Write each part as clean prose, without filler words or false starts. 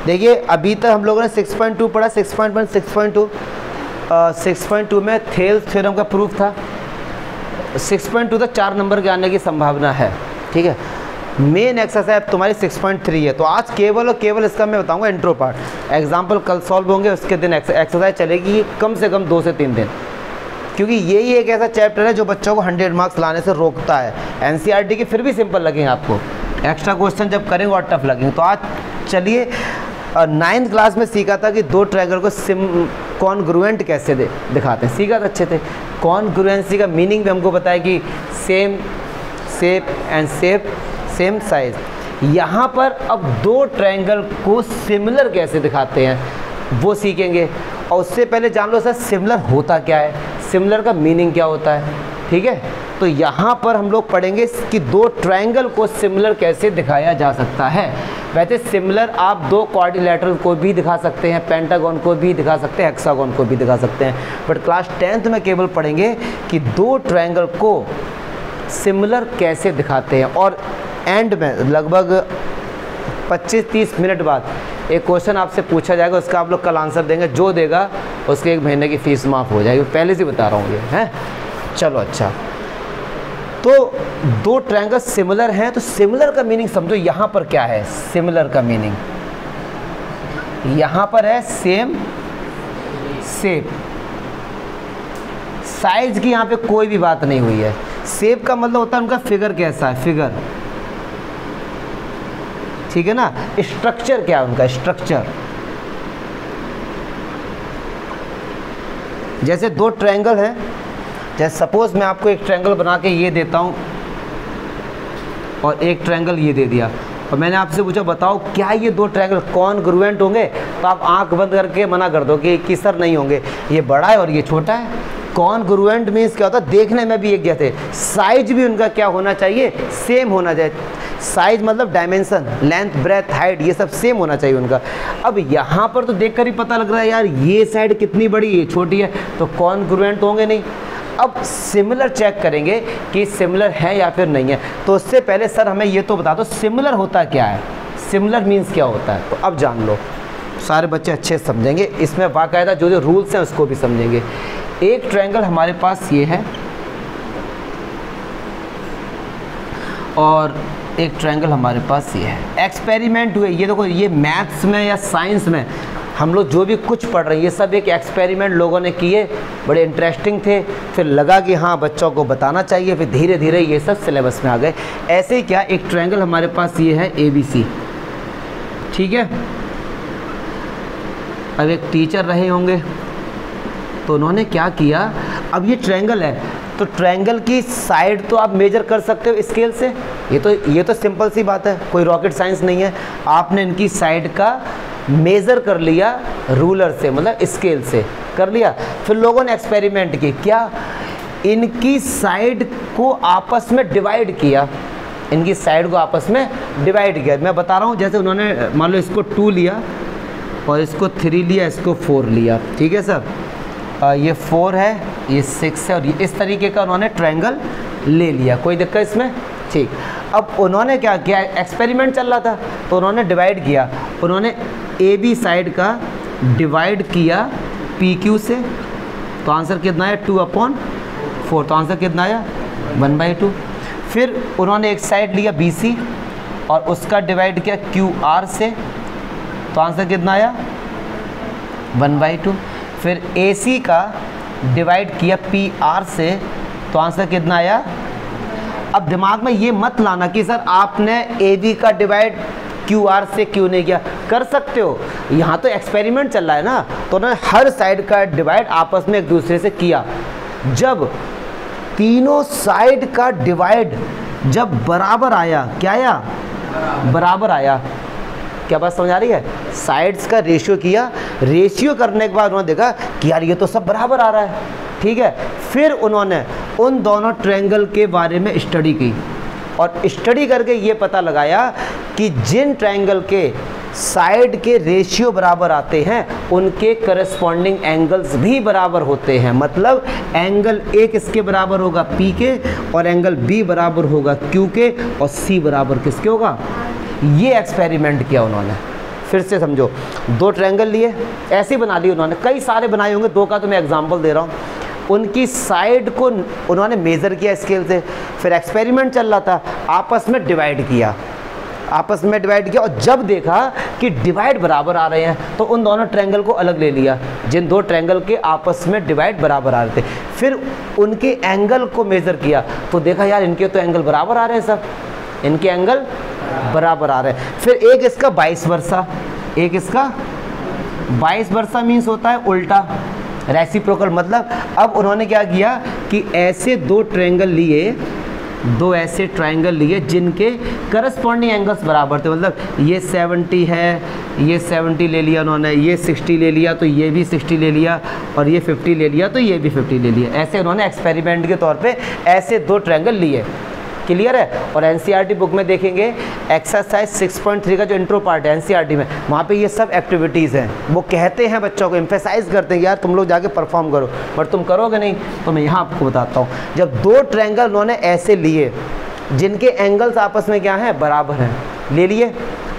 देखिए अभी तक हम लोगों ने 6.2 पढ़ा, 6.1, 6.2, 6.2 में थेल्स थ्योरम का प्रूफ था। 6.2 तक 4 नंबर के आने की संभावना है, ठीक है। मेन एक्सरसाइज तुम्हारी 6.3 है। तो आज केवल और केवल इसका मैं बताऊंगा इंट्रो पार्ट। एग्जाम्पल कल सॉल्व होंगे, उसके दिन एक्सरसाइज चलेगी कम से कम 2 से 3 दिन, क्योंकि यही एक ऐसा चैप्टर है जो बच्चों को 100 मार्क्स लाने से रोकता है। एनसीईआरटी के फिर भी सिंपल लगेंगे आपको, एक्स्ट्रा क्वेश्चन जब करेंगे और टफ लगेंगे। तो आज चलिए 9th क्लास में सीखा था कि 2 ट्रायंगल को कॉन्ग्रुएंट कैसे दिखाते हैं, सीखा था अच्छे से। कॉन्ग्रुएंसी का मीनिंग भी हमको बताया कि same shape and same size. यहाँ पर अब 2 ट्रायंगल को सिमिलर कैसे दिखाते हैं वो सीखेंगे। और उससे पहले जान लो सर सिमिलर होता क्या है, सिमिलर का मीनिंग क्या होता है, ठीक है। तो यहाँ पर हम लोग पढ़ेंगे कि 2 ट्रायंगल को सिमिलर कैसे दिखाया जा सकता है। वैसे सिमिलर आप 2 क्वाड्रिलेटरल को भी दिखा सकते हैं, पेंटागन को भी दिखा सकते हैं, हेक्सागन को भी दिखा सकते हैं, बट क्लास 10th में केवल पढ़ेंगे कि 2 ट्रायंगल को सिमिलर कैसे दिखाते हैं। और एंड में लगभग 25-30 मिनट बाद एक क्वेश्चन आपसे पूछा जाएगा, उसका आप लोग कल आंसर देंगे, जो देगा उसके 1 महीने की फ़ीस माफ़ हो जाएगी, पहले से बता रहा हूँ ये है। चलो अच्छा, तो 2 ट्रायंगल सिमिलर हैं, तो सिमिलर का मीनिंग समझो। यहाँ पर क्या है सिमिलर का मीनिंग, यहाँ पर है सेम शेप, साइज की यहाँ पे कोई भी बात नहीं हुई है। शेप का मतलब होता है उनका फिगर कैसा है, फिगर, ठीक है ना। स्ट्रक्चर क्या है उनका, स्ट्रक्चर। जैसे 2 ट्रायंगल हैं, जैसे सपोज मैं आपको एक ट्रायंगल बना के ये देता हूँ और एक ट्रायंगल ये दे दिया, और मैंने आपसे पूछा बताओ क्या ये 2 ट्रायंगल कॉन्ग्रुएंट होंगे, तो आप आंख बंद करके मना कर दो कि सर नहीं होंगे, ये बड़ा है और ये छोटा है। कॉन्ग्रुएंट मीन्स क्या होता है, देखने में भी एक जैसे, साइज भी उनका क्या होना चाहिए, सेम होना चाहिए। साइज मतलब डायमेंशन, लेंथ, ब्रेथ, हाइट, ये सब सेम होना चाहिए उनका। अब यहाँ पर तो देखकर ही पता लग रहा है यार ये साइड कितनी बड़ी, ये छोटी है, तो कॉन्ग्रुएंट होंगे नहीं। अब सिमिलर चेक करेंगे कि सिमिलर है या फिर नहीं है। तो उससे पहले सर हमें ये तो बता दो सिमिलर होता क्या है, सिमिलर मीन्स क्या होता है। तो अब जान लो, सारे बच्चे अच्छे से समझेंगे, इसमें बाकायदा जो रूल्स हैं उसको भी समझेंगे। एक ट्रायंगल हमारे पास ये है और एक ट्रायंगल हमारे पास ये है। एक्सपेरिमेंट हुए, ये देखो, ये मैथ्स में या साइंस में हम लोग जो भी कुछ पढ़ रहे हैं ये सब एक एक्सपेरिमेंट लोगों ने किए, बड़े इंटरेस्टिंग थे, फिर लगा कि हाँ बच्चों को बताना चाहिए, फिर धीरे धीरे ये सब सिलेबस में आ गए। ऐसे ही क्या, एक ट्रायंगल हमारे पास ये है ABC, ठीक है। अब एक टीचर रहे होंगे तो उन्होंने क्या किया, अब ये ट्रायंगल है तो ट्रायंगल की साइड तो आप मेजर कर सकते हो स्केल से, ये तो सिंपल सी बात है, कोई रॉकेट साइंस नहीं है। आपने इनकी साइड का मेज़र कर लिया रूलर से, मतलब स्केल से कर लिया। फिर लोगों ने एक्सपेरिमेंट की, क्या, इनकी साइड को आपस में डिवाइड किया, इनकी साइड को आपस में डिवाइड किया। मैं बता रहा हूँ, जैसे उन्होंने मान लो इसको 2 लिया और इसको 3 लिया, इसको 4 लिया, ठीक है सर। ये 4 है, ये 6 है, और ये इस तरीके का उन्होंने ट्रायंगल ले लिया, कोई दिक्कत इसमें, ठीक। अब उन्होंने क्या किया, एक्सपेरिमेंट चल रहा था तो उन्होंने डिवाइड किया, उन्होंने AB साइड का डिवाइड किया PQ से, तो आंसर कितना है 2/4, तो आंसर कितना आया 1/2। फिर उन्होंने एक साइड लिया BC और उसका डिवाइड किया QR से, तो आंसर कितना आया 1/2। फिर AC का डिवाइड किया PR से, तो आंसर कितना आया। अब दिमाग में ये मत लाना कि सर आपने AB का डिवाइड QR से क्यों नहीं किया, कर सकते हो, यहाँ तो एक्सपेरिमेंट चल रहा है ना, तो उन्होंने हर साइड का डिवाइड आपस में एक दूसरे से किया। जब तीनों साइड का डिवाइड जब बराबर आया, क्या आया, बराबर आया, क्या बात समझ आ रही है, साइड्स का रेशियो किया, रेशियो करने के बाद उन्होंने देखा कि यार ये तो सब बराबर आ रहा है, ठीक है। फिर उन्होंने उन दोनों ट्रायंगल के बारे में स्टडी की और स्टडी करके ये पता लगाया कि जिन ट्रायंगल के साइड के रेशियो बराबर आते हैं उनके करस्पॉन्डिंग एंगल्स भी बराबर होते हैं। मतलब एंगल A किसके बराबर होगा, P के, और एंगल B बराबर होगा Q के, और C बराबर किसके होगा। ये एक्सपेरिमेंट किया उन्होंने। फिर से समझो, दो ट्रायंगल लिए, ऐसे ही बना लिए उन्होंने, कई सारे बनाए होंगे, दो का तो मैं एग्जांपल दे रहा हूँ। उनकी साइड को उन्होंने मेज़र किया स्केल से, फिर एक्सपेरिमेंट चल रहा था, आपस में डिवाइड किया, और जब देखा कि डिवाइड बराबर आ रहे हैं तो उन दोनों ट्रायंगल को अलग ले लिया, जिन दो ट्रायंगल के आपस में डिवाइड बराबर आ रहे थे। फिर उनके एंगल को मेज़र किया तो देखा यार इनके तो एंगल बराबर आ रहे हैं, सब इनके एंगल बराबर आ रहे हैं। फिर एक इसका 22 वर्सा, एक इसका 22 वर्सा मीन्स होता है उल्टा, रेसिप्रोकल। मतलब अब उन्होंने क्या किया कि ऐसे दो ट्रायंगल लिए, दो ऐसे ट्रायंगल लिए जिनके करस्पॉन्डिंग एंगल्स बराबर थे। मतलब ये 70 है, ये 70 ले लिया उन्होंने, ये 60 ले लिया तो ये भी 60 ले लिया, और ये 50 ले लिया तो ये भी 50 ले लिया। ऐसे उन्होंने एक्सपेरिमेंट के तौर पे ऐसे दो ट्रायंगल लिए। क्लियर है? और एनसीईआरटी बुक में देखेंगे एक्सरसाइज 6.3 का जो इंट्रो पार्ट है एनसीईआरटी में, वहाँ पे ये सब एक्टिविटीज़ हैं। वो कहते हैं बच्चों को, एम्फेसाइज करते हैं यार तुम लोग जाके परफॉर्म करो, बट तुम करोगे नहीं। तो मैं यहाँ आपको बताता हूँ, जब दो ट्रायंगल उन्होंने ऐसे लिए जिनके एंगल्स आपस में क्या हैं, बराबर हैं, ले लिए,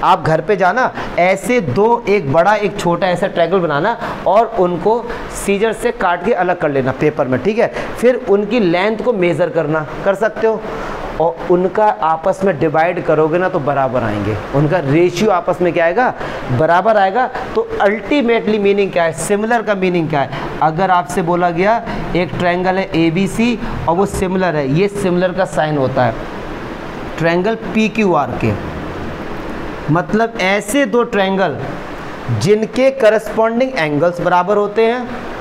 आप घर पे जाना ऐसे दो, एक बड़ा एक छोटा ऐसा ट्रायंगल बनाना और उनको सीजर से काट के अलग कर लेना पेपर में, ठीक है। फिर उनकी लेंथ को मेज़र करना, कर सकते हो, और उनका आपस में डिवाइड करोगे ना तो बराबर आएंगे, उनका रेशियो आपस में क्या आएगा, बराबर आएगा। तो अल्टीमेटली मीनिंग क्या है, सिमिलर का मीनिंग क्या है? अगर आपसे बोला गया एक ट्रायंगल है ABC और वो सिमिलर है, ये सिमिलर का साइन होता है ट्रायंगल PQR के। मतलब ऐसे दो ट्रायंगल जिनके करस्पॉन्डिंग एंगल्स बराबर होते हैं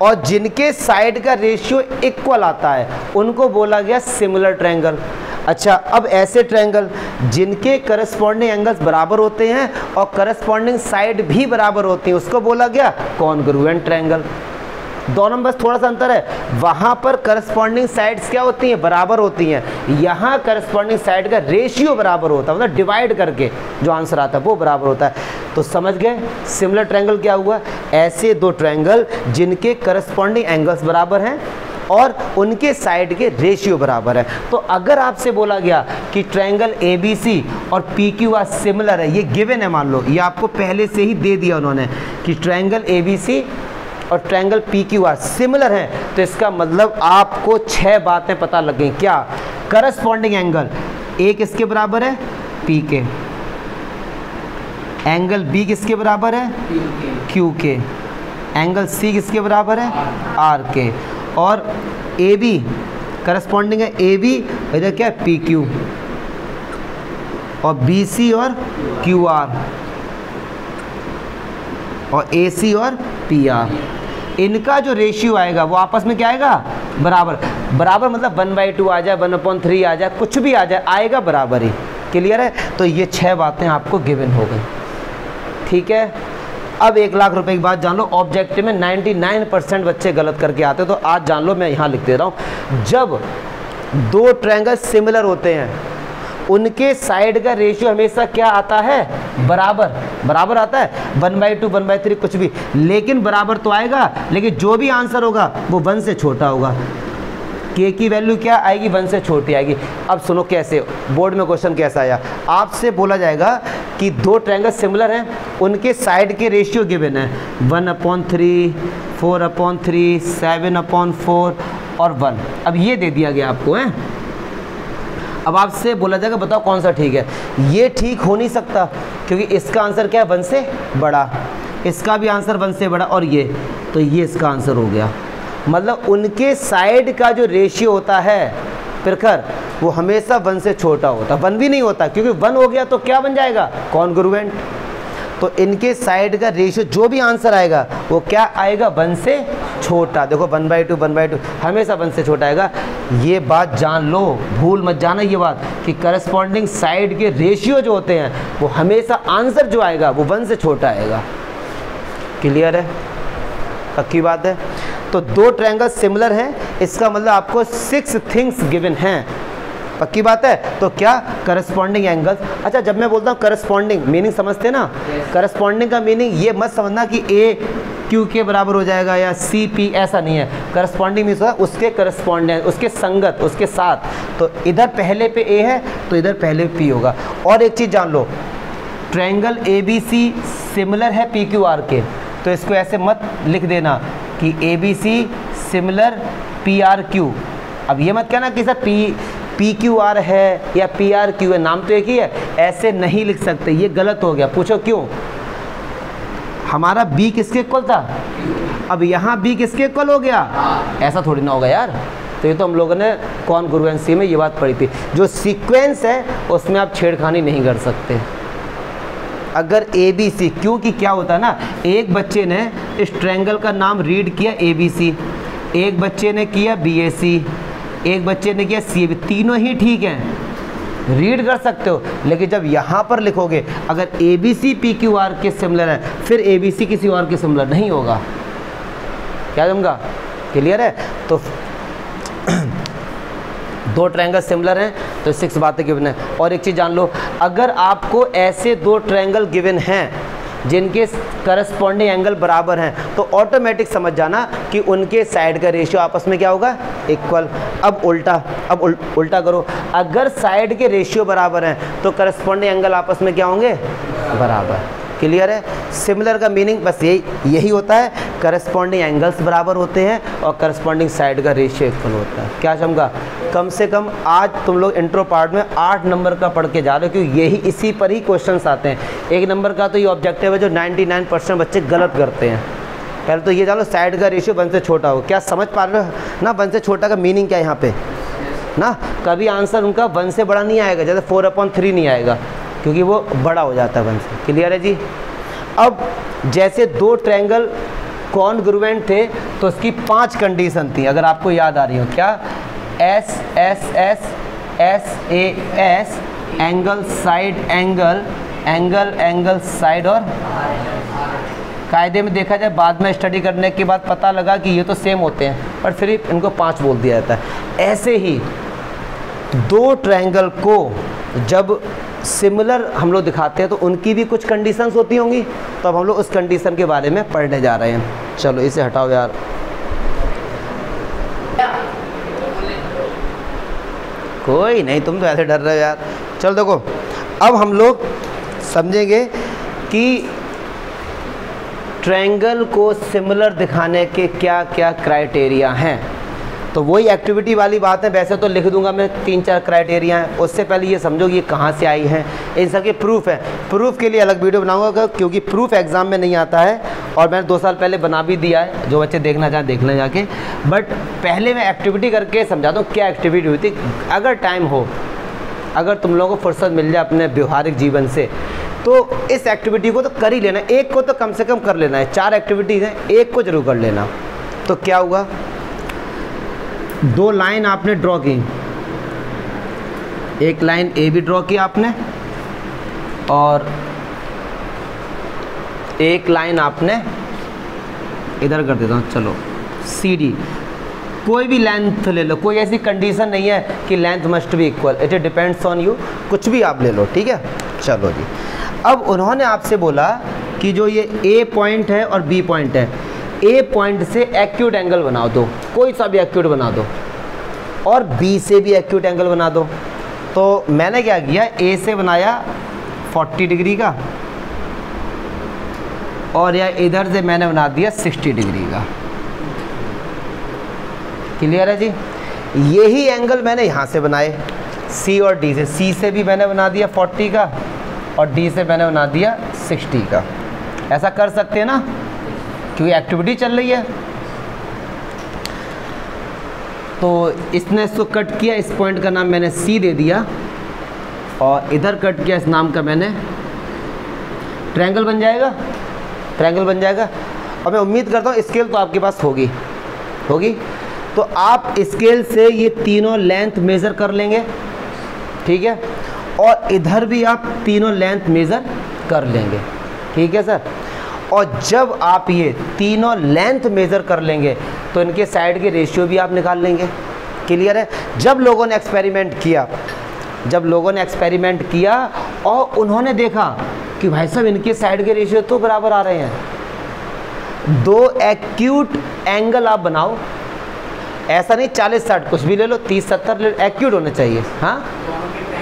और जिनके साइड का रेशियो इक्वल आता है, उनको बोला गया सिमिलर ट्रायंगल। अच्छा, अब ऐसे ट्रायंगल जिनके करस्पॉन्डिंग एंगल्स बराबर होते हैं और करस्पॉन्डिंग साइड भी बराबर होती है, उसको बोला गया कॉन्ग्रुएंट ट्रायंगल। दोनों में बस थोड़ा सा अंतर है, वहाँ पर करस्पॉन्डिंग साइड्स क्या होती हैं, बराबर होती हैं, यहाँ करस्पॉन्डिंग साइड का रेशियो बराबर होता है, मतलब डिवाइड करके जो आंसर आता है वो बराबर होता है। तो समझ गए सिमिलर ट्रायंगल क्या हुआ? ऐसे दो ट्रायंगल जिनके करस्पॉन्डिंग एंगल्स बराबर हैं और उनके साइड के रेशियो बराबर है। तो अगर आपसे बोला गया कि ट्रायंगल ABC और PQR सिमिलर है, ये गिवन है, मान लो ये आपको पहले से ही दे दिया उन्होंने कि ट्रायंगल ABC और ट्रायंगल PQR सिमिलर हैं, तो इसका मतलब आपको 6 बातें पता लग गई। क्या? करस्पॉन्डिंग एंगल एक इसके बराबर है P के, एंगल B किसके बराबर है, Q के, एंगल C किसके बराबर है, R के, और AB करस्पॉन्डिंग है AB, इधर क्या है PQ, और BC और QR, और AC और PR, इनका जो रेशियो आएगा वो आपस में क्या आएगा, बराबर। बराबर मतलब 1/2 आ जाए, 1/3 आ जाए, कुछ भी आ जाए, आएगा बराबर ही। क्लियर है? तो ये 6 बातें आपको गिवन हो गई, ठीक है। अब 1 लाख रुपए की बात जान लो, ऑब्जेक्टिव में 99% बच्चे गलत करके आते हैं, तो आज जान लो, मैं यहाँ लिख दे रहा हूँ। जब दो ट्रायंगल सिमिलर होते हैं उनके साइड का रेशियो हमेशा क्या आता है, बराबर। बराबर आता है 1/2 1/3 कुछ भी, लेकिन बराबर तो आएगा, लेकिन जो भी आंसर होगा वो 1 से छोटा होगा। K की वैल्यू क्या आएगी, 1 से छोटी आएगी। अब सुनो कैसे, बोर्ड में क्वेश्चन कैसा आया, आपसे बोला जाएगा कि दो ट्रायंगल सिमिलर हैं, उनके साइड के रेशियो गिवन है 1/3, 4/3, 7/4 और 1। अब ये दे दिया गया आपको है। अब आपसे बोला जाएगा बताओ कौन सा ठीक है। ये ठीक हो नहीं सकता क्योंकि इसका आंसर क्या है, 1 से बड़ा, इसका भी आंसर 1 से बड़ा, और ये, तो ये इसका आंसर हो गया। मतलब उनके साइड का जो रेशियो होता है प्रखर, वो हमेशा 1 से छोटा होता, 1 भी नहीं होता, क्योंकि 1 हो गया तो क्या बन जाएगा, कॉन्ग्रुएंट। तो इनके साइड का रेशियो जो भी आंसर आएगा वो क्या आएगा, 1 से छोटा। देखो 1/2 1/2 हमेशा 1 से छोटा आएगा। ये बात जान लो, भूल मत जाना ये बात कि करस्पॉन्डिंग साइड के रेशियो जो होते हैं वो हमेशा आंसर जो आएगा वो 1 से छोटा आएगा। क्लियर है? पक्की बात है। तो दो ट्रायंगल सिमिलर हैं, इसका मतलब आपको 6 थिंग्स गिवन हैं। पक्की बात है। तो क्या, करस्पॉन्डिंग एंगल्स। अच्छा, जब मैं बोलता हूँ करस्पॉन्डिंग, मीनिंग समझते हैं ना, करस्पॉन्डिंग का मीनिंग ये मत समझना कि A Q के बराबर हो जाएगा या C P, ऐसा नहीं है। करस्पॉन्डिंग मीन्स होता है उसके करस्पॉन्डेंट, उसके संगत, उसके साथ। तो इधर पहले पे A है तो इधर पहले P होगा। और एक चीज़ जान लो, ट्रायंगल ABC सिमिलर है PQR के, तो इसको ऐसे मत लिख देना कि ABC सिमिलर PRQ। अब ये मत कहना कि सर PQR है या PRQ है, नाम तो एक ही है, ऐसे नहीं लिख सकते, ये गलत हो गया। पूछो क्यों? हमारा B किसके इक्वल था, अब यहाँ B किसके इक्वल हो गया, ऐसा थोड़ी ना होगा यार। तो ये तो हम लोगों ने कॉन्ग्रुएंसी में ये बात पढ़ी थी। जो सीक्वेंस है उसमें आप छेड़खानी नहीं कर सकते। अगर ABC, क्योंकि क्या होता है ना, एक बच्चे ने इस ट्रायंगल का नाम रीड किया ABC, एक बच्चे ने किया BAC, एक बच्चे ने किया CAB, तीनों ही ठीक हैं, रीड कर सकते हो। लेकिन जब यहाँ पर लिखोगे अगर ABC PQR के सिमिलर है, फिर ABC किसी और के सिमिलर नहीं होगा। क्या समझा? क्लियर है? तो दो ट्रायंगल सिमिलर हैं तो 6 बातें गिवन है। और एक चीज़ जान लो, अगर आपको ऐसे दो ट्रायंगल गिवन हैं जिनके करस्पॉन्डिंग एंगल बराबर हैं, तो ऑटोमेटिक समझ जाना कि उनके साइड का रेशियो आपस में क्या होगा, इक्वल। अब उल्टा करो, अगर साइड के रेशियो बराबर हैं तो करस्पॉन्डिंग एंगल आपस में क्या होंगे, बराबर। क्लियर है? सिमिलर का मीनिंग बस यही होता है, करस्पॉन्डिंग एंगल्स बराबर होते हैं और करस्पॉन्डिंग साइड का रेशियो इक्वल होता है। क्या समझा? कम से कम आज तुम लोग इंट्रो पार्ट में 8 नंबर का पढ़ के जा रहे हो, क्योंकि यही इसी पर ही क्वेश्चंस आते हैं। 1 नंबर का तो ये ऑब्जेक्टिव है जो 99% बच्चे गलत करते हैं। पहले तो ये जानो साइड का रेशियो 1 से छोटा हो। क्या समझ पा रहे हो ना? 1 से छोटा का मीनिंग क्या है यहाँ पे ना? कभी आंसर उनका 1 से बड़ा नहीं आएगा, जैसे 4/3 नहीं आएगा, क्योंकि वो बड़ा हो जाता है 1 से। क्लियर है जी? अब जैसे दो ट्रायंगल कॉन्ग्रुएंट थे तो उसकी 5 कंडीशन थी, अगर आपको याद आ रही हो। क्या? S S S S A S, angle side angle, angle angle side, और कायदे में देखा जाए बाद में स्टडी करने के बाद पता लगा कि ये तो सेम होते हैं, पर फिर इनको 5 बोल दिया जाता है। ऐसे ही दो ट्रायंगल को जब सिमिलर हम लोग दिखाते हैं तो उनकी भी कुछ कंडीशंस होती होंगी, तो अब हम लोग उस कंडीशन के बारे में पढ़ने जा रहे हैं। चलो इसे हटाओ यार। कोई नहीं, तुम तो ऐसे डर रहे हो यार। चलो देखो, अब हम लोग समझेंगे कि ट्रायंगल को सिमिलर दिखाने के क्या क्या क्राइटेरिया हैं। तो वही एक्टिविटी वाली बात है, वैसे तो लिख दूंगा मैं 3-4 क्राइटेरिया हैं। उससे पहले ये समझो कि ये कहाँ से आई हैं, इन सब के प्रूफ है। प्रूफ के लिए अलग वीडियो बनाऊंगा, क्योंकि प्रूफ एग्जाम में नहीं आता है, और मैंने 2 साल पहले बना भी दिया है। जो बच्चे देखना चाहें देख लें जाके, बट पहले मैं एक्टिविटी करके समझा दूँ क्या एक्टिविटी हुई थी। अगर टाइम हो, अगर तुम लोगों को फुर्सत मिल जाए अपने व्यवहारिक जीवन से, तो इस एक्टिविटी को तो कर ही लेना। एक को तो कम से कम कर लेना है। 4 एक्टिविटीज़ हैं, एक को जरूर कर लेना। तो क्या हुआ, 2 लाइन आपने ड्रॉ की, एक लाइन ए बी ड्रॉ की आपने, और एक लाइन आपने इधर कर देता हूँ, चलो CD। कोई भी लेंथ ले लो, कोई ऐसी कंडीशन नहीं है कि length must be equal, it depends on you, कुछ भी आप ले लो, ठीक है। चलो जी, अब उन्होंने आपसे बोला कि जो ये A पॉइंट है और B पॉइंट है, A पॉइंट से एक्यूट एंगल बना दो, कोई सा भी एक्यूट बना दो, और B से भी एक्यूट एंगल बना दो। तो मैंने क्या किया, A से बनाया 40 डिग्री का, और या इधर से मैंने बना दिया 60 डिग्री का। क्लियर है जी? यही एंगल मैंने यहाँ से बनाए C और D से। C से भी मैंने बना दिया 40 का, और D से मैंने बना दिया 60 का। ऐसा कर सकते हैं ना, क्योंकि एक्टिविटी चल रही है। तो इसने इसको कट किया, इस पॉइंट का नाम मैंने C दे दिया, और इधर कट किया, इस नाम का मैंने ट्रायंगल बन जाएगा, ट्रायंगल बन जाएगा। और मैं उम्मीद करता हूँ स्केल तो आपके पास होगी, तो आप स्केल से ये तीनों लेंथ मेज़र कर लेंगे, ठीक है। और इधर भी आप तीनों लेंथ मेज़र कर लेंगे, ठीक है सर। और जब आप ये तीनों लेंथ मेज़र कर लेंगे तो इनके साइड के रेशियो भी आप निकाल लेंगे। क्लियर है? जब लोगों ने एक्सपेरिमेंट किया और उन्होंने देखा कि भाई साहब इनके साइड के रेशियो तो बराबर आ रहे हैं। 2 एक्यूट एंगल आप बनाओ, ऐसा नहीं 40-60 कुछ भी ले लो, 30-70 ले लो, एक्यूट होने चाहिए।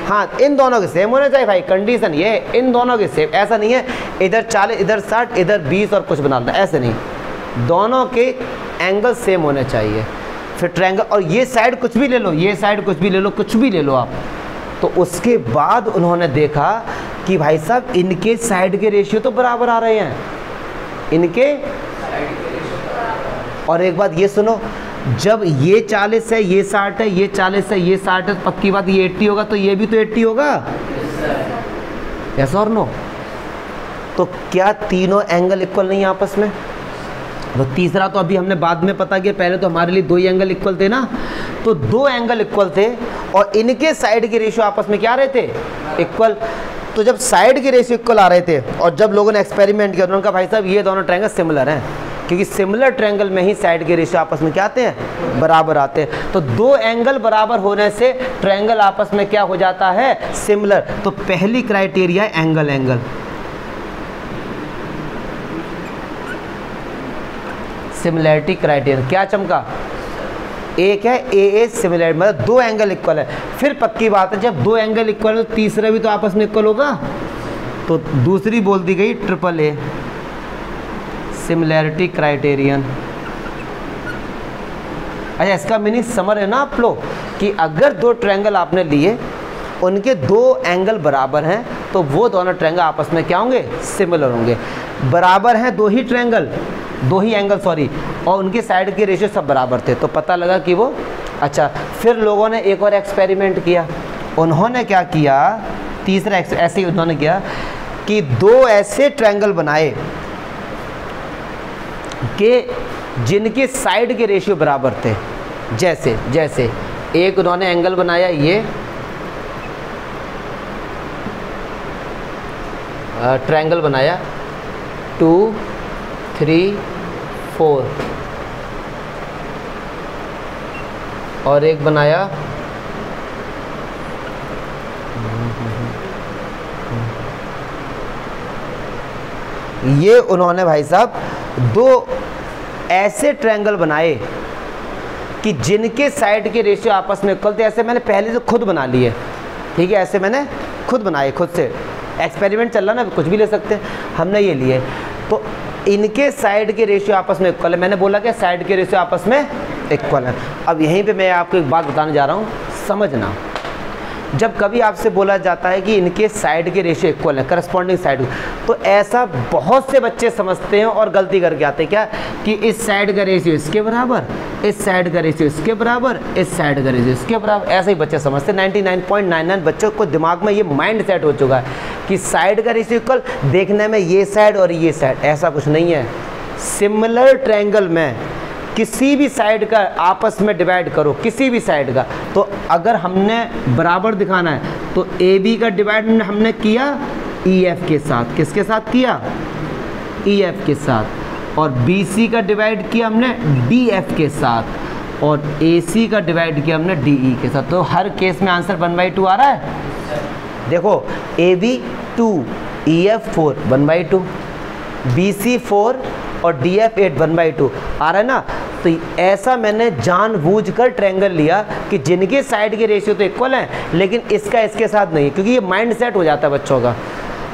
हाँ इन दोनों के सेम होने चाहिए भाई, कंडीशन ये है, इन दोनों के सेम। ऐसा नहीं है इधर 40 इधर 60 इधर 20 और कुछ बना देना, ऐसे नहीं, दोनों के एंगल सेम होने चाहिए। फिर ट्रायंगल, और ये साइड कुछ भी ले लो, ये साइड कुछ भी ले लो, कुछ भी ले लो आप। तो उसके बाद उन्होंने देखा कि भाई साहब इनके साइड के रेशियो तो बराबर आ रहे हैं, इनके। और एक बात ये सुनो, जब ये 40 है ये 60 है, ये 40 है ये 60 है, पक्की बात ये 80 होगा तो ये भी तो 80 होगा, यस और नो। तो क्या तीनों एंगल इक्वल नहीं है आपस में? तो तीसरा तो अभी हमने बाद में पता किया, पहले तो हमारे लिए 2 ही एंगल इक्वल थे ना, तो 2 एंगल इक्वल थे और इनके साइड के रेशियो आपस में क्या रहे थे, इक्वल। तो जब साइड के रेशियो इक्वल आ रहे थे और जब लोगों ने एक्सपेरिमेंट किया, उन्होंने कहा भाई साहब ये दोनों ट्रायंगल सिमिलर हैं, क्योंकि सिमिलर ट्रायंगल में ही साइड के रेशियो आपस में क्या आते हैं, बराबर आते हैं। तो 2 एंगल बराबर होने से ट्रायंगल आपस में क्या हो जाता है, सिमिलर। तो पहली क्राइटेरिया है एंगल, एंगल सिमिलैरिटी क्राइटेरिया क्या चमका, एक है ए सिमिलैरिटी, मतलब 2 एंगल इक्वल है। फिर पक्की बात है जब 2 एंगल इक्वल है तो तीसरा भी तो आपस में इक्वल होगा, तो दूसरी बोल दी गई ट्रिपल ए सिमिलैरिटी क्राइटेरियन। अच्छा इसका मीनिंग समझ है ना आप लोग, कि अगर 2 ट्रायंगल आपने लिए, उनके 2 एंगल बराबर हैं तो वो दोनों ट्रायंगल आपस में क्या होंगे, सिमिलर होंगे। बराबर हैं 2 ही ट्रायंगल, 2 ही एंगल सॉरी, और उनके साइड के रेशियो सब बराबर थे, तो पता लगा कि वो अच्छा। फिर लोगों ने एक और एक्सपेरिमेंट किया, उन्होंने क्या किया, तीसरा ऐसे ही उन्होंने किया कि 2 ऐसे ट्रायंगल बनाए कि जिनके साइड के रेशियो बराबर थे। जैसे जैसे एक उन्होंने एंगल बनाया ये ट्रायंगल बनाया 2 3 4 और एक बनाया ये उन्होंने भाई साहब 2 ऐसे ट्रायंगल बनाए कि जिनके साइड के रेशियो आपस में इक्वल थे। ऐसे मैंने पहले से खुद बना लिए, ठीक है, ऐसे मैंने खुद बनाए, खुद से एक्सपेरिमेंट चल रहा ना, कुछ भी ले सकते हैं, हमने ये लिए। तो इनके साइड के रेशियो आपस में इक्वल है, मैंने बोला कि साइड के रेशियो आपस में इक्वल है। अब यहीं पे मैं आपको एक बात बताने जा रहा हूँ, समझना। जब कभी आपसे बोला जाता है कि इनके साइड के रेशियो इक्वल है, करस्पॉन्डिंग साइड, तो ऐसा बहुत से बच्चे समझते हैं और गलती करके आते हैं क्या, कि इस साइड का रेशियो इसके बराबर, इस साइड का रेशियो इसके बराबर, इस साइड का रेशियो इसके बराबर, ऐसे ही बच्चे समझते हैं। 99.99 बच्चों को दिमाग में ये माइंड सेट हो चुका है कि साइड का रेशियो इक्वल, देखने में ये साइड और ये साइड, ऐसा कुछ नहीं है। सिमिलर ट्रायंगल में किसी भी साइड का आपस में डिवाइड करो, किसी भी साइड का, तो अगर हमने बराबर दिखाना है तो ए बी का डिवाइड हमने किया ई एफ के साथ, किसके साथ किया, ई एफ के साथ, और बी सी का डिवाइड किया हमने डी एफ के साथ, और ए सी का डिवाइड किया हमने डी ई के साथ। तो हर केस में आंसर 1/2 आ रहा है। देखो A B 2, E F 4, 1/2, B C 4 और डी एफ 8, 1/2 आ रहा है ना। तो ऐसा मैंने जानबूझकर ट्रायंगल लिया कि जिनके साइड के रेशियो तो इक्वल हैं, लेकिन इसका इसके साथ नहीं, क्योंकि ये माइंड सेट हो जाता है बच्चों का।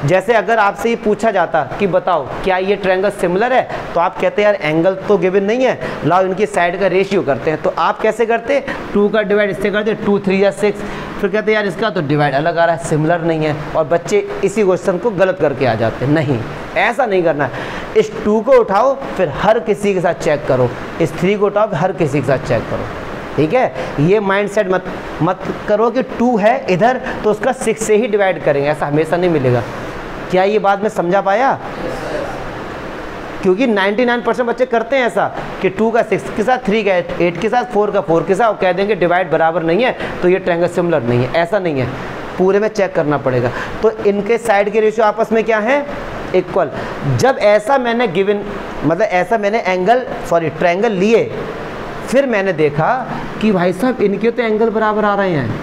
जैसे अगर आपसे ये पूछा जाता कि बताओ क्या ये ट्रायंगल सिमिलर है, तो आप कहते हैं यार एंगल तो गिवन नहीं है, लाओ इनकी साइड का रेशियो करते हैं। तो आप कैसे करते, 2 का डिवाइड इससे करते, 2 3 या 6, फिर कहते हैं यार इसका तो डिवाइड अलग आ रहा है, सिमिलर नहीं है, और बच्चे इसी क्वेश्चन को गलत करके आ जाते हैं। नहीं, ऐसा नहीं करना है। इस 2 को उठाओ फिर हर किसी के साथ चेक करो, इस 3 को उठाओ हर किसी के साथ चेक करो, ठीक है। ये माइंडसेट मत करो कि 2 है इधर तो उसका 6 से ही डिवाइड करेंगे, ऐसा हमेशा नहीं मिलेगा। क्या ये बात मैं समझा पाया? क्योंकि 99% बच्चे करते हैं ऐसा कि 2 का 6 के साथ, 3 का 8 के साथ, 4 का 4 के साथ, कह देंगे डिवाइड बराबर नहीं है तो ये ट्रायंगल सिमिलर नहीं है। ऐसा नहीं है, पूरे में चेक करना पड़ेगा। तो इनके साइड के रेशियो आपस में क्या है, इक्वल। जब ऐसा मैंने गिवन, मतलब ऐसा मैंने ट्रायंगल लिए, फिर मैंने देखा कि भाई साहब इनके तो एंगल बराबर आ रहे हैं,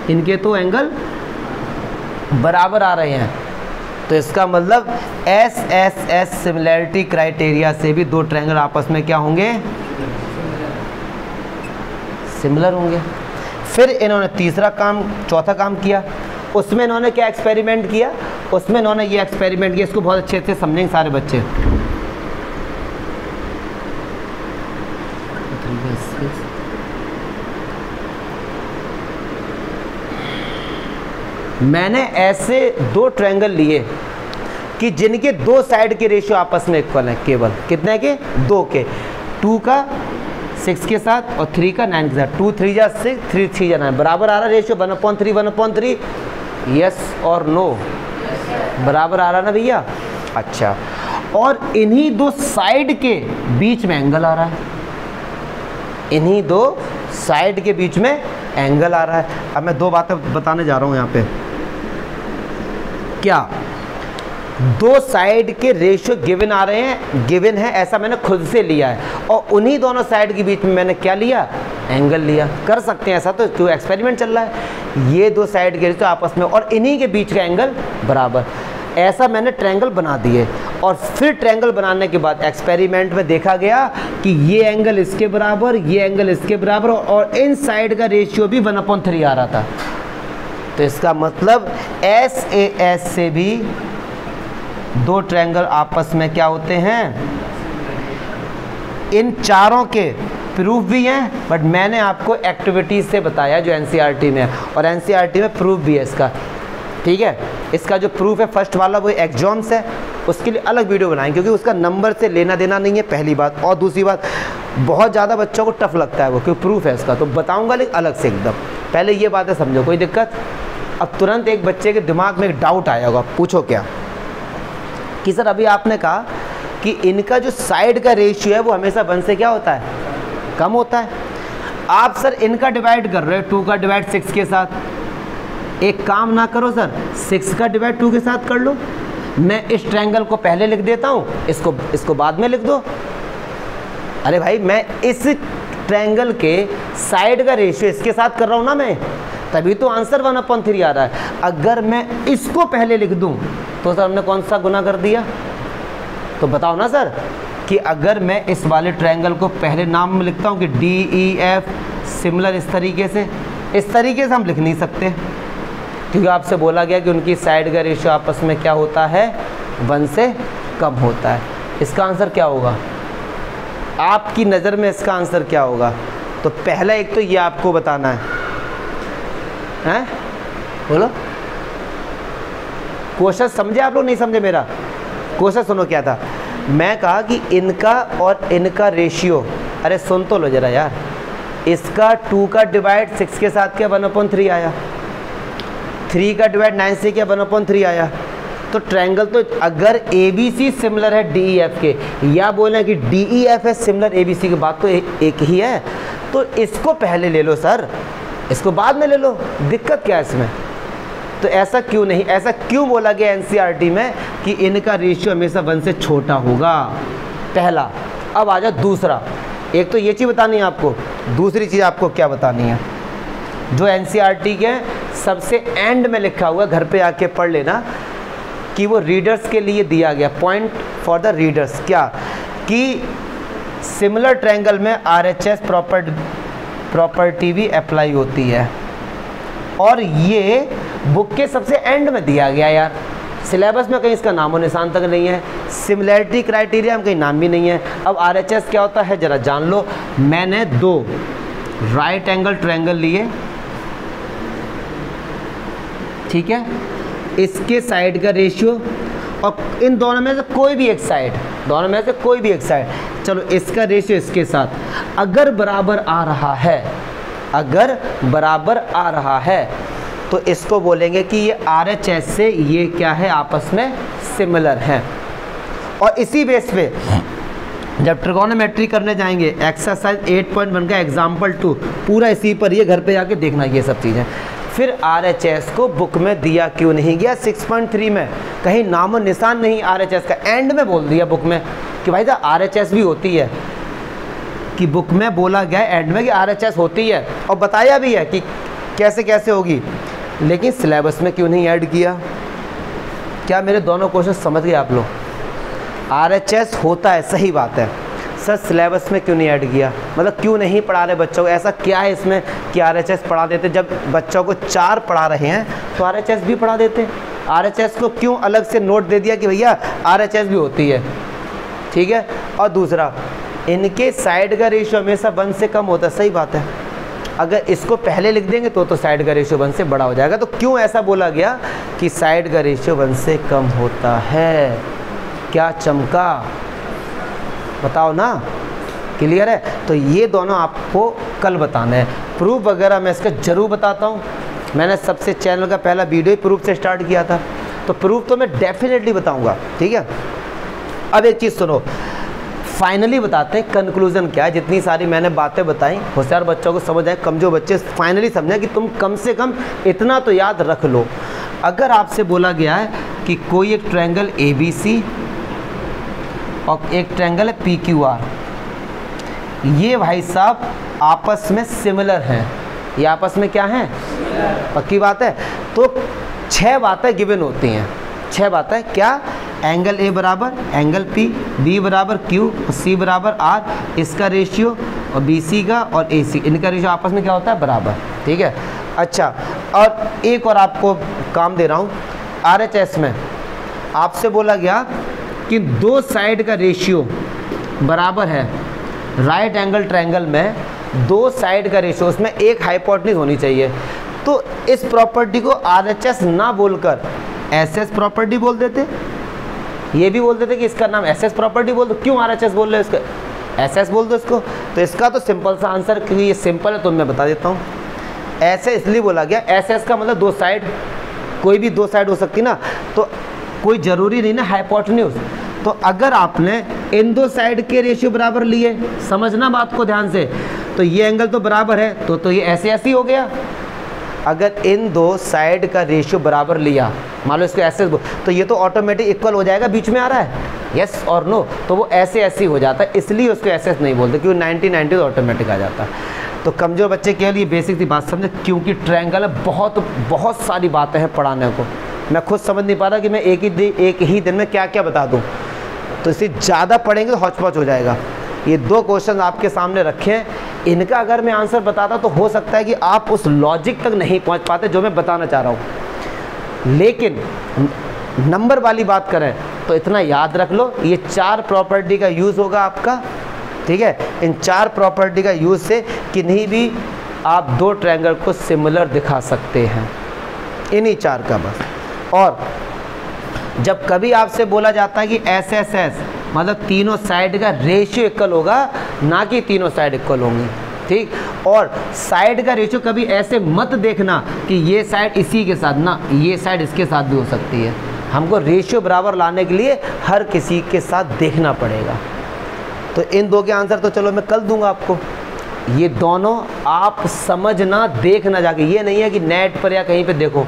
इनके तो एंगल बराबर आ रहे हैं। तो इसका मतलब S S S similarity criteria से भी 2 ट्रायंगल आपस में क्या होंगे, सिमिलर होंगे। फिर इन्होंने चौथा काम किया, उसमें इन्होंने क्या एक्सपेरिमेंट किया, उसमें इन्होंने ये एक्सपेरिमेंट किया, इसको बहुत अच्छे से समझेंगे सारे बच्चे। मैंने ऐसे दो ट्रायंगल लिए कि जिनके दो साइड के रेशियो आपस में इक्वल है, केवल कितने के, 2 के, 2 का 6 के साथ और 3 का 9 के साथ, 2 3 जा 6, 3 3 जा 9, बराबर आ रहा रेशियो 1/3 1/3, यस और नो, बराबर आ रहा ना भैया। अच्छा, और इन्हीं दो साइड के बीच में एंगल आ रहा है, इन्हीं दो साइड के बीच में एंगल आ रहा है। अब मैं दो बातें बताने जा रहा हूं यहां पे। क्या दो साइड के रेशियो गिवन आ रहे हैं, गिवन है, ऐसा मैंने खुद से लिया है, और उन्हीं दोनों साइड के बीच में मैंने क्या लिया, एंगल लिया। कर सकते हैं ऐसा, तो क्यों, एक्सपेरिमेंट चल रहा है, ये दो साइड के रेशियो आपस में और इन्हीं के बीच का एंगल बराबर, ऐसा मैंने ट्रायंगल बना दिए। और फिर ट्रायंगल बनाने के बाद एक्सपेरिमेंट में देखा गया कि ये एंगल इसके बराबर, ये एंगल इसके बराबर, और इन साइड का रेशियो भी 1/3 आ रहा था। तो इसका मतलब SAS से भी दो ट्रायंगल आपस में क्या होते हैं, इन चारों के प्रूफ भी हैं, बट मैंने आपको एक्टिविटीज से बताया जो NCERT में है, और NCERT में प्रूफ भी है इसका, ठीक है। इसका जो प्रूफ है फर्स्ट वाला वो एग्जाम्स है, उसके लिए अलग वीडियो बनाएंगे क्योंकि उसका नंबर से लेना देना नहीं है, पहली बात। और दूसरी बात, बहुत ज़्यादा बच्चों को टफ लगता है वो, क्योंकि प्रूफ है इसका, तो बताऊंगा लेकिन अलग से एकदम। पहले ये बातें समझो, कोई दिक्कत। अब तुरंत एक बच्चे के दिमाग में एक डाउट आया होगा, पूछो क्या, कि सर अभी आपने कहा कि इनका जो साइड का रेशियो है वो हमेशा 1 से क्या होता है, कम होता है। आप सर इनका डिवाइड कर रहे हो, 2 का डिवाइड 6 के साथ, एक काम ना करो सर, 6 का डिवाइड 2 के साथ कर लो। मैं इस ट्रायंगल को पहले लिख देता हूँ, इसको बाद में लिख दो। अरे भाई, मैं इस ट्रायंगल के साइड का रेशियो इसके साथ कर रहा हूँ ना मैं, तभी तो आंसर 1/3 आ रहा है। अगर मैं इसको पहले लिख दूँ तो सर हमने कौन सा गुना कर दिया, तो बताओ ना सर, कि अगर मैं इस वाले ट्रायंगल को पहले नाम में लिखता हूँ कि DEF सिमिलर, इस तरीके से हम लिख नहीं सकते, क्योंकि आपसे बोला गया कि उनकी साइड का रेशियो आपस में क्या होता है, 1 से कम होता है। इसका आंसर क्या होगा आपकी नज़र में, इसका आंसर क्या होगा? तो पहला एक तो ये आपको बताना है, बोलो। क्वेश्चन समझे आप लोग, नहीं समझे मेरा क्वेश्चन? सुनो क्या था, मैं कहा कि इनका और इनका रेशियो, अरे सुन तो लो जरा यार, इसका 2 का डिवाइड 6 के साथ क्या 1/3 आया, 3 का डिवाइड 9 से क्या 1/3 आया। तो ट्रायंगल तो अगर ABC सिमिलर है DEF के, या बोले कि DEF है सिमिलर ABC की, बात तो एक ही है। तो इसको पहले ले लो सर, इसको बाद में ले लो, दिक्कत क्या है इसमें? तो ऐसा क्यों नहीं, ऐसा क्यों बोला गया NCERT में कि इनका रेशियो हमेशा 1 से छोटा होगा, पहला। अब आ जाओ दूसरा, एक तो ये चीज़ बतानी है आपको, दूसरी चीज़ आपको क्या बतानी है, जो NCERT के सबसे एंड में लिखा हुआ, घर पे आके पढ़ लेना, कि वो रीडर्स के लिए दिया गया, पॉइंट फॉर द रीडर्स, क्या कि सिमिलर ट्रायंगल में RHS प्रॉपर्टी भी अप्लाई होती है, और ये बुक के सबसे एंड में दिया गया यार, सिलेबस में कहीं इसका नामो निशान तक नहीं है, सिमिलैरिटी क्राइटेरिया में कहीं नाम भी नहीं है। अब RHS क्या होता है जरा जान लो। मैंने 2 राइट एंगल ट्रायंगल लिए, ठीक है, इसके साइड का रेशियो, और इन दोनों में से कोई भी एक साइड, दोनों में से कोई भी एक साइड, चलो इसका रेशियो इसके साथ अगर बराबर आ रहा है, अगर बराबर आ रहा है, तो इसको बोलेंगे कि ये RHS से ये क्या है, आपस में सिमिलर है। और इसी बेस पे जब ट्रिगोनोमेट्री करने जाएंगे, एक्सरसाइज 8.1 का एग्जाम्पल 2, पूरा इसी पर, ये घर पे जाके देखना ये सब चीज़ें। फिर RHS को बुक में दिया क्यों नहीं गया 6.3 में, कहीं नामो निशान नहीं RHS का, एंड में बोल दिया बुक में कि भाई साहब RHS भी होती है, कि बुक में बोला गया एंड में कि RHS होती है, और बताया भी है कि कैसे कैसे होगी, लेकिन सिलेबस में क्यों नहीं ऐड किया? क्या मेरे दोनों क्वेश्चन समझ गए आप लोग? RHS होता है, सही बात है सर, सिलेबस में क्यों नहीं ऐड किया, मतलब क्यों नहीं पढ़ा रहे बच्चों को? ऐसा क्या है इसमें कि RHS पढ़ा देते? जब बच्चों को 4 पढ़ा रहे हैं तो RHS भी पढ़ा देते। RHS को क्यों अलग से नोट दे दिया कि भैया RHS भी होती है, ठीक है। और दूसरा, इनके साइड का रेशियो हमेशा 1 से कम होता है, सही बात है। अगर इसको पहले लिख देंगे तो साइड का रेशियो 1 से बड़ा हो जाएगा। तो क्यों ऐसा बोला गया कि साइड का रेशियो 1 से कम होता है? क्या चमका, बताओ ना, क्लियर है? तो ये दोनों आपको कल बताना है। प्रूफ वगैरह मैं इसका ज़रूर बताता हूँ। मैंने सबसे चैनल का पहला वीडियो ही प्रूफ से स्टार्ट किया था, तो प्रूफ तो मैं डेफिनेटली बताऊँगा, ठीक है। अब एक चीज़ सुनो, फाइनली बताते हैं कंक्लूजन क्या है। जितनी सारी मैंने बातें बताई होशियार बच्चों को समझ आए, कमजोर बच्चे फाइनली समझें कि तुम कम से कम इतना तो याद रख लो। अगर आपसे बोला गया है कि कोई एक ट्रायंगल ABC और एक ट्रायंगल है PQR, ये भाई साहब आपस में सिमिलर हैं, ये आपस में क्या हैं, पक्की बात है। तो 6 बातें गिवन होती हैं, 6 बातें, क्या? एंगल A बराबर एंगल P, B बराबर Q और C बराबर R, इसका रेशियो और BC का और AC, इनका रेशियो आपस में क्या होता है, बराबर, ठीक है। अच्छा, और एक और आपको काम दे रहा हूँ। RHS में आपसे बोला गया कि 2 साइड का रेशियो बराबर है। राइट एंगल ट्रायंगल में 2 साइड का रेशियो, उसमें एक हाइपोटेन्यूज होनी चाहिए। तो इस प्रॉपर्टी को RHS ना बोलकर SS प्रॉपर्टी बोल देते, ये भी बोल देते कि इसका नाम SS प्रॉपर्टी बोल दो। क्यों RHS बोल रहे हो, इसका SS बोल दो इसको। तो इसका तो सिंपल सा आंसर, क्योंकि ये सिंपल है तो मैं बता देता हूँ। ऐसे इसलिए बोला गया, SS का मतलब 2 साइड, कोई भी 2 साइड हो सकती ना, तो कोई ज़रूरी नहीं ना हाइपोटेन्यूज। तो अगर आपने इन 2 साइड के रेशियो बराबर लिए, समझना बात को ध्यान से, तो ये एंगल तो बराबर है, तो ये ऐसे ऐसे ही हो गया। अगर इन 2 साइड का रेशियो बराबर लिया, मान लो इसको ऐसे, तो ये तो ऑटोमेटिक इक्वल हो जाएगा, बीच में आ रहा है, यस और नो, तो वो ऐसे ऐसे ही हो जाता है। इसलिए उसको ऐसे नहीं बोलते, क्योंकि 90-90 तो ऑटोमेटिक आ जाता है। तो कमजोर बच्चे के लिए बेसिक सी बात समझे, क्योंकि ट्रायंगल में बहुत सारी बातें हैं पढ़ाने को। मैं खुद समझ नहीं पा रहा कि मैं एक ही दिन में क्या क्या बता दूँ, तो इससे ज़्यादा पढ़ेंगे तो हौच-पौच हो जाएगा। ये 2 क्वेश्चन आपके सामने रखे हैं, इनका अगर मैं आंसर बताता तो हो सकता है कि आप उस लॉजिक तक नहीं पहुंच पाते जो मैं बताना चाह रहा हूं। लेकिन नंबर वाली बात करें तो इतना याद रख लो, ये 4 प्रॉपर्टी का यूज़ होगा आपका, ठीक है। इन 4 प्रॉपर्टी का यूज़ से किन्हीं भी आप 2 ट्रायंगल को सिमिलर दिखा सकते हैं, इन्हीं 4 का बस। और जब कभी आपसे बोला जाता है कि SSS मतलब तीनों साइड का रेशियो इक्वल होगा, ना कि तीनों साइड इक्वल होंगी, ठीक। और साइड का रेशियो कभी ऐसे मत देखना कि ये साइड इसी के साथ, ना, ये साइड इसके साथ भी हो सकती है। हमको रेशियो बराबर लाने के लिए हर किसी के साथ देखना पड़ेगा। तो इन 2 के आंसर तो चलो मैं कल दूंगा आपको। ये दोनों आप समझना, देखना जाके, ये नहीं है कि नेट पर या कहीं पे देखो,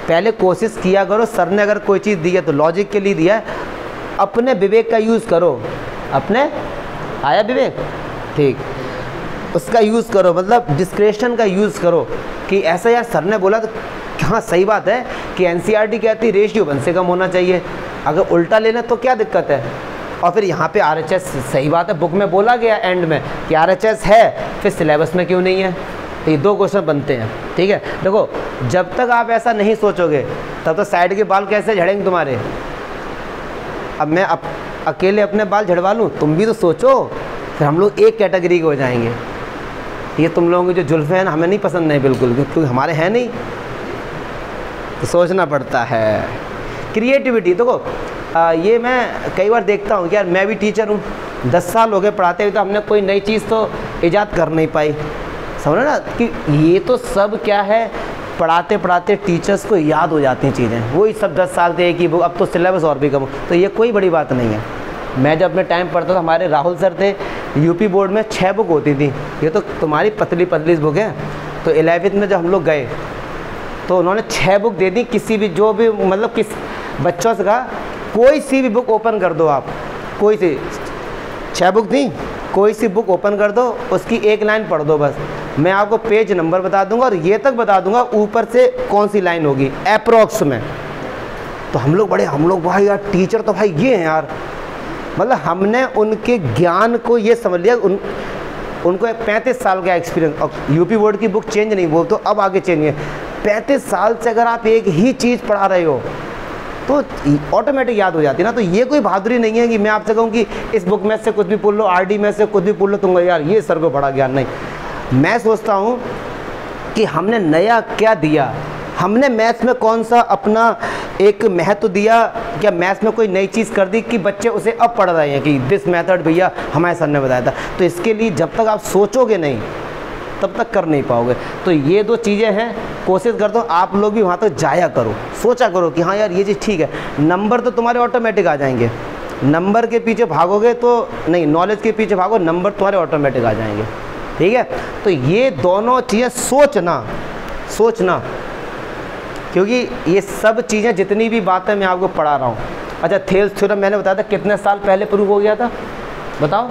पहले कोशिश किया करो। सर ने अगर कोई चीज़ दी है तो लॉजिक के लिए दिया है, अपने विवेक का यूज़ करो। अपने आया विवेक, ठीक, उसका यूज़ करो, मतलब डिस्क्रेशन का यूज़ करो कि ऐसा यार सर ने बोला तो हाँ सही बात है कि NCERT कहती रेशियो 1 से कम होना चाहिए, अगर उल्टा लेना तो क्या दिक्कत है। और फिर यहाँ पे RHS, सही बात है, बुक में बोला गया एंड में कि RHS है, फिर सिलेबस में क्यों नहीं है। तो ये 2 क्वेश्चन बनते हैं, ठीक है। देखो, जब तक आप ऐसा नहीं सोचोगे तब तो साइड के बाल कैसे झड़ेंगे तुम्हारे। अब मैं अकेले अपने बाल झड़वा लूँ, तुम भी तो सोचो, फिर हम लोग एक कैटेगरी के हो जाएंगे। ये तुम लोगों की जो जुल्फ़े हैं ना, हमें नहीं पसंद नहीं बिल्कुल, क्योंकि हमारे हैं नहीं, तो सोचना पड़ता है। क्रिएटिविटी देखो, ये मैं कई बार देखता हूँ कि यार मैं भी टीचर हूँ, 10 साल हो गए पढ़ाते हुए, तो हमने कोई नई चीज़ तो ईजाद कर नहीं पाई। समझ ना कि ये तो सब क्या है, पढ़ाते पढ़ाते टीचर्स को याद हो जाती हैं चीज़ें, वही सब 10 साल से एक ही बुक, अब तो सिलेबस और भी कम, तो ये कोई बड़ी बात नहीं है। मैं जब अपने टाइम पढ़ता था, हमारे राहुल सर थे, यूपी बोर्ड में 6 बुक होती थी, ये तो तुम्हारी पतली पतली बुक है। तो 11वीं में जब हम लोग गए तो उन्होंने 6 बुक दे दी, किसी भी जो भी मतलब किस बच्चों से कहा कोई सी भी बुक ओपन कर दो आप, कोई सी, 6 बुक थी, कोई सी बुक ओपन कर दो, उसकी एक लाइन पढ़ दो बस, मैं आपको पेज नंबर बता दूंगा और ये तक बता दूंगा ऊपर से कौन सी लाइन होगी अप्रोक्स में। तो हम लोग भाई यार टीचर तो भाई ये हैं यार, मतलब हमने उनके ज्ञान को ये समझ लिया। उनको 35 साल का एक्सपीरियंस, और यूपी बोर्ड की बुक चेंज नहीं, वो तो अब आगे चेंज है। 35 साल से अगर आप एक ही चीज़ पढ़ा रहे हो तो ऑटोमेटिक याद हो जाती है ना। तो ये कोई बहादुरी नहीं है कि मैं आपसे कहूँ कि इस बुक में से कुछ भी पढ़ लो, आरडी में से कुछ भी पढ़ लो, तुम यार ये सर को बड़ा ज्ञान। नहीं, मैं सोचता हूँ कि हमने नया क्या दिया, हमने मैथ्स में कौन सा अपना एक महत्व दिया, क्या मैथ्स में कोई नई चीज़ कर दी कि बच्चे उसे अब पढ़ रहे हैं कि दिस मेथड भैया हमारे सर ने बताया था। तो इसके लिए जब तक आप सोचोगे नहीं तब तक कर नहीं पाओगे। तो ये 2 चीज़ें हैं, कोशिश करता हूँ आप लोग भी वहाँ तक जाया करो, सोचा करो कि हाँ यार ये चीज़ ठीक है। नंबर तो तुम्हारे ऑटोमेटिक आ जाएंगे, नंबर के पीछे भागोगे तो नहीं, नॉलेज के पीछे भागो, नंबर तुम्हारे ऑटोमेटिक आ जाएंगे, ठीक है। तो ये दोनों चीज़ें सोचना, क्योंकि ये सब चीज़ें जितनी भी बातें मैं आपको पढ़ा रहा हूँ। अच्छा, थेल्स थ्योरम मैंने बताया था कितने साल पहले प्रूव हो गया था, बताओ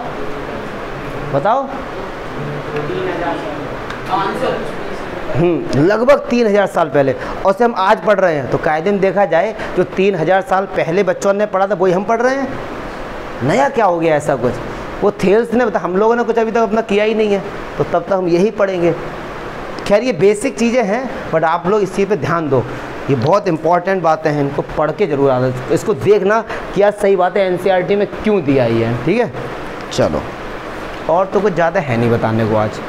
लगभग 3000 साल पहले, और से हम आज पढ़ रहे हैं। तो कायदे में देखा जाए जो 3000 साल पहले बच्चों ने पढ़ा था वही हम पढ़ रहे हैं। नया क्या हो गया ऐसा कुछ? वो थेल्स ने बता, हम लोगों ने कुछ अभी तक अपना किया ही नहीं है, तो तब तक हम यही पढ़ेंगे। खैर ये बेसिक चीज़ें हैं, बट आप लोग इसी पे ध्यान दो, ये बहुत इंपॉर्टेंट बातें हैं, इनको पढ़ के जरूर आना, इसको देखना क्या सही बात है एनसीईआरटी में क्यों दिया ही है, ठीक है। चलो, और तो कुछ ज़्यादा है नहीं बताने को आज।